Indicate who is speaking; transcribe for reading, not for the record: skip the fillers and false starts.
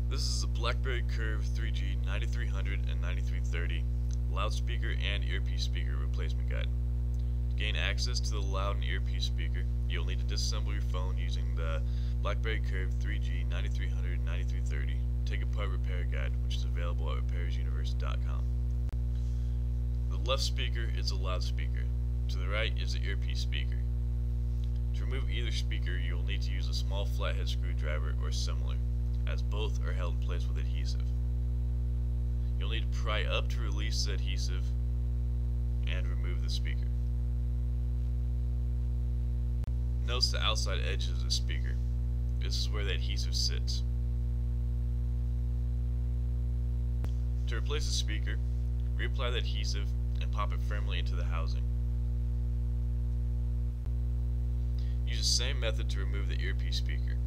Speaker 1: This is a Blackberry Curve 3G 9300 and 9330 loudspeaker and earpiece speaker replacement guide. To gain access to the loud and earpiece speaker, you'll need to disassemble your phone using the Blackberry Curve 3G 9300 and 9330 Take Apart Repair Guide, which is available at repairsuniverse.com. The left speaker is a loudspeaker. To the right is the earpiece speaker. To remove either speaker, you will need to use a small flathead screwdriver or similar, as both are held in place with adhesive. You'll need to pry up to release the adhesive and remove the speaker. Notice the outside edges of the speaker. This is where the adhesive sits. To replace the speaker, reapply the adhesive and pop it firmly into the housing. Use the same method to remove the earpiece speaker.